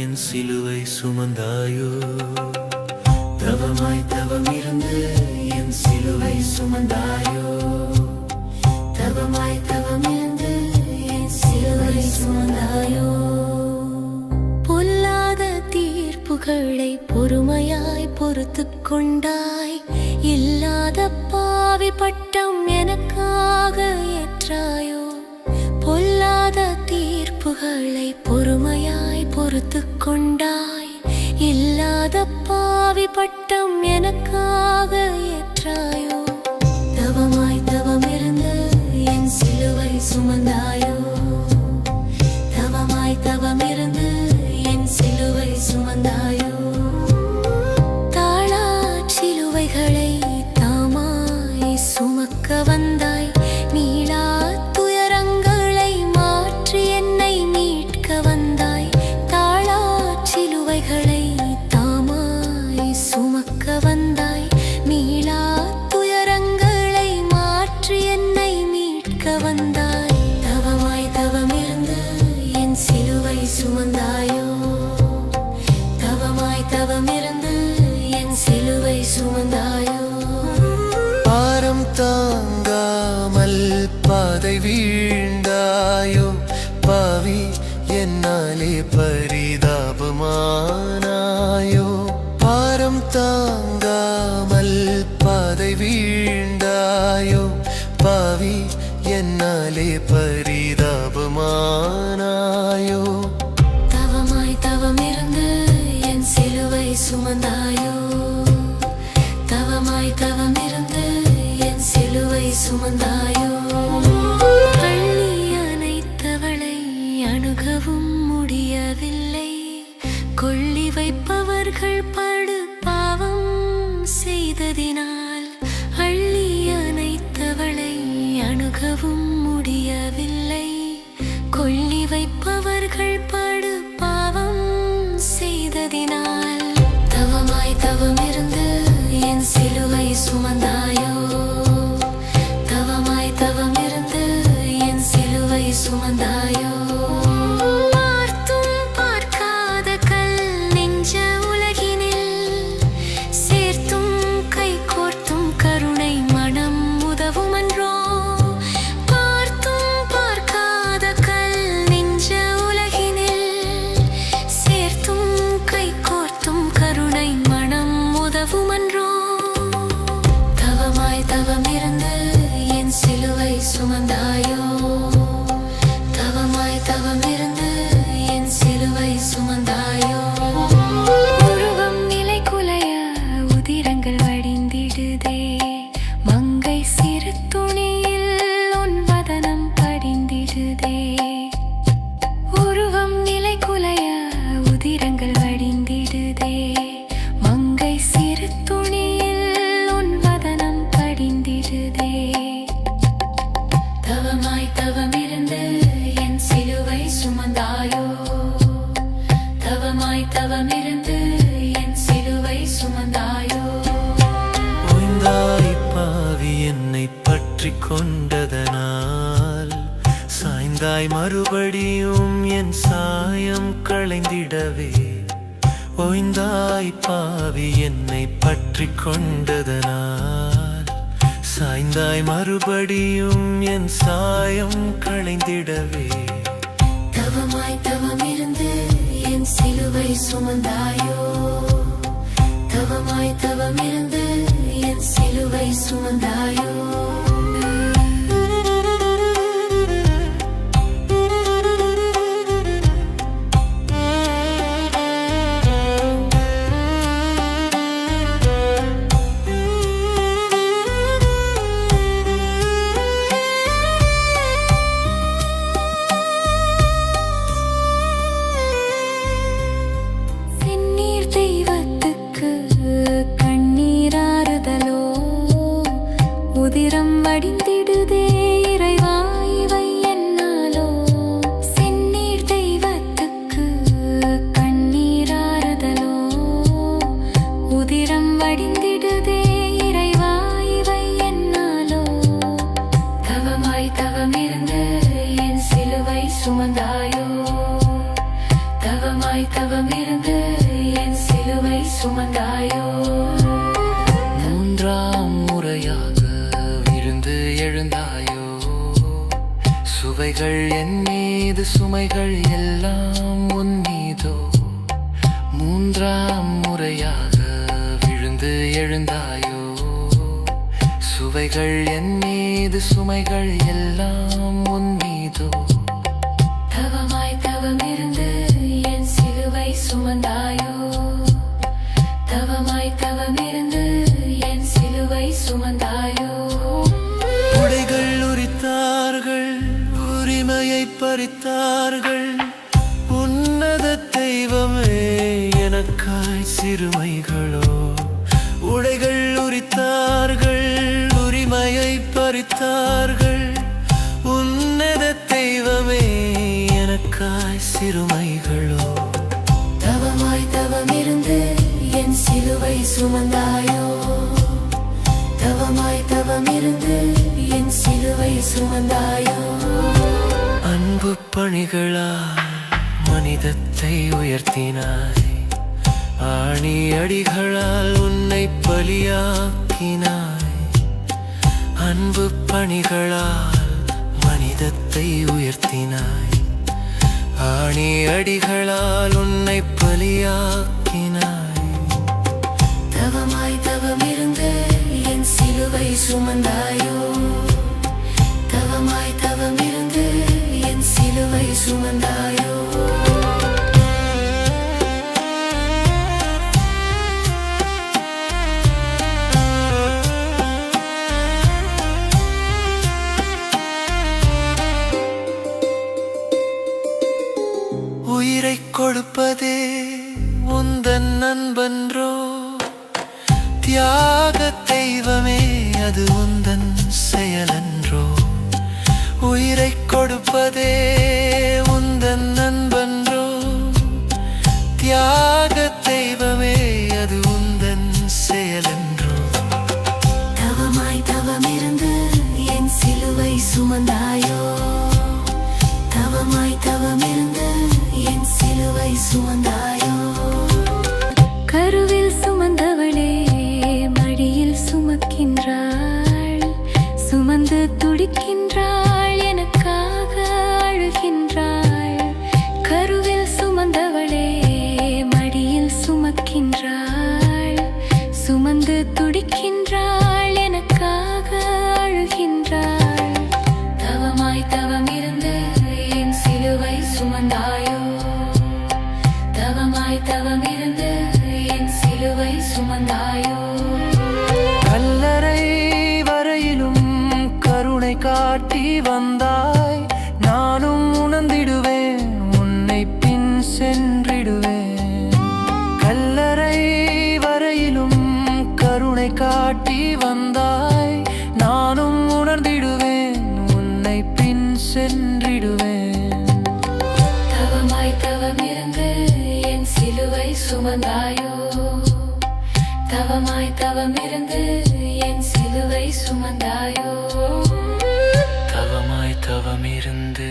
என் சிலுவை சுமந்தாயோ தவமாய் தவமிருந்து என் சிலுவை சுமந்தாயோ தவமாய் தவமிருந்து என் சிலுவை சுமந்தாயோ பொல்லாத தீர்ப்புகளை பொறுமையாய் பொறுத்துக் கொண்டாய் இல்லாத பாவி பட்டம் எனக்காக ஏற்றாயோ பொல்லாத தீர்ப்புகளை பொறுமையாய் பொறுத்துக் கொண்டாய் இல்லாத பாவி பட்டம் எனக்காக ஏற்றாயோ தவமாய் தவமிருந்து என் சிலுவை சுமந்தாயோ தவமாய் தவமிருந்து என் சிலுவை சுமந்தாயோ தாளாச்சிலுவைகளை தாமாய் சுமக்க வந்தாய் நீளா துயரங்களை மாற்றி என்னை மீட்க வந்தாய் தாளாச்சிலுவைகளை தாமாய் சுமக்க வந்தாய் நீளா துயரங்களை மாற்றி என்னை மீட்க வந்தாய் தவமாய் தவமிருந்து என் சிலுவை சுமந்தாயோ தவமாய் தவமிருந்து என் சிலுவை சுமந்தாயோ பாரம் தாங்காமல் பாதை வீழ்ந்தாயோ பாவி என்னாலே பரிதாபமானாயோ பாரம் தாங்காமல் பாதை வீழ்ந்தாயோ பாவி என்னாலே பரிதாபமானாயோ தவமாய் தவமிருந்து என் சிலுவை சுமந்தாயோ தவமாய் தவமிருந்து என் சிலுவை சுமந்தாயோ அள்ளி அணைத்தவளை அணுகவும் முடியவில்லை கொள்ளி வைப்பவர்கள் படு பாவம் செய்ததினால் அள்ளி அணைத்தவளை அணுகவும் முடியவில்லை கொள்ளி வைப்பவர்கள் படு பாவம் செய்ததினால் தவமாய் தவமிருந்து என் சிலுவை சுமந்தாயோ தவமாய் தவமிருந்து என் சிலுவை சுமந்தாயோ பார்த்தும் பார்க்காத கல் நெஞ்ச உலகினில் சேர்த்தும் கை கோர்த்தும் கருணை மனம் உதவுமன்றோ பார்த்தும் பார்க்காத கல் நெஞ்ச உலகினில் சேர்த்தும் கை கோர்த்தும் கருணை மனம் உதவுமன்றோ தவமாய் தவமிருந்து என் சிலுவை சுமந்தாயோ தவமாய் தவமிருந்து என் சிலுவை சுமந்தாயோ உருவம் நிலை குலைய உதிரங்கள் வடிந்திடுதே மங்கை சிறு துணியில் உன் வதனம் படிந்திடுதே உருவம் நிலை குலைய உதிரங்கள் வடிந்திடுதே மங்கை சிறு துணியில் உன் வதனம் படிந்திடுதே தவமாய் தவமிருந்து என் சிலுவை சுமந்தாயோ தவமாய் தவமிருந்து என் சிலுவை சுமந்தாயோ ஓய்ந்தாய் பாவி என்னை பற்றி கொண்டதனால் சாய்ந்தாய் மறுபடியும் என் சாயம் களைந்திடவே ஓய்ந்தாய் பாவி என்னை பற்றி கொண்டதனால் சாய்ந்தாய் மறுபடியும் என் சாயம் களைந்திடவே தவமாய் தவமிருந்து என் சிலுவை சுமந்தாயோ தவமாய் தவமிருந்து என் சிலுவை சுமந்தாயோ செந்நீர் தெய்வத்துக்கு கண்ணீராறுதலோ உதிரம் வடிந்திடுதே இறைவா இவை என்னாலோ செந்நீர் தெய்வத்துக்கு கண்ணீராறுதலோ உதிரம் வடிந்திடுதே இறைவா இவை என்னாலோ தவமாய் தவமிருந்து என் சிலுவை சுமந்தாயோ தவமாய் தவமிருந்து என் சிலுவை சுமந்தாயோ மூன்றாம் முறையாக விழுந்து எழுந்தாயோ சுவைகள் என் மீது சுமைகள் எல்லாம் உன் மீதோ மூன்றாம் முறையாக விழுந்து எழுந்தாயோ சுவைகள் என் மீது சுமைகள் எல்லாம் உன் மீதோ தவமாய் தவமிருந்து என் சிலுவை சுமந்தாயோ தவமாய் தவமிருந்து என் சிலுவை சுமந்தாயோ உடைகள் உரித்தார்கள் உரிமையை பறித்தார்கள் உன்னத தெய்வமே எனக்காய் சிறுமைகளோ உடைகள் உரித்தார்கள் உரிமையை பறித்தார்கள் உன்னத தெய்வமே எனக்காய் சிறுமைகளோ தவமாய் தவமிருந்து என் சிலுவை சுமந்தாயோ தவமாய் தவமிருந்து என் சிலுவை சுமந்தாயோ அன்பு பணிகளால் மனிதத்தை உயர்த்தினாய் ஆணி அடிகளால் உன்னை பலியாக்கினாய் அன்பு பணிகளால் மனிதத்தை உயர்த்தினாய் ஆணி அடிகளால் உன்னை பலியாக்கினாய் தவமாய் தவமிருந்து என் சிலுவை சுமந்தாயோ தவமாய் தவமிருந்து என் சிலுவை சுமந்தாயோ உயிரை கொடுப்பதே உந்தன் நண்பன்றோ தியாக தெய்வமே அது உந்தன் செயலன்றோ உயிரை கொடுப்பதே உந்தன் நண்பன்றோ தியாக தெய்வமே அது உந்தன் செயலன்றோ தவமாய் தவமிருந்து என் சிலுவை சுமந்தாயோ தவமாய் தவமிருந்து என் சிலுவை சுமந்தாயோ கருவில் சுமந்தவளே மடியில் சுமக்கின்றாள் சுமந்து துடிக்கின்றாள் எனக்காக அழுகின்றாள் கருவில் சுமந்தவளே மடியில் சுமக்கின்றாள் சுமந்து துடிக்கின்றாள் எனக்காக அழுகின்றாள் தவமாய் தவமிருந்து என் சிலுவை சுமந்தாயோ தவமாய் தவமிருந்து என் சிலுவை சுமந்தாயோ கல்லறை வரையிலும் கருணை காட்டி வந்தாய் நானும் உணர்ந்திடுவேன் உன்னை பின் சென்றிடுவேன் கல்லறை வரையிலும் கருணை காட்டி வந்தாய் நானும் உணர்ந்திடுவேன் உன்னை பின் சென்றிடுவேன் தவமாய் தவமிருந்து என் சிலுவை சுமந்தாயோ தவமாய் தவமிருந்து என் சிலுவை சுமந்தாயோ தவமாய் தவமிருந்து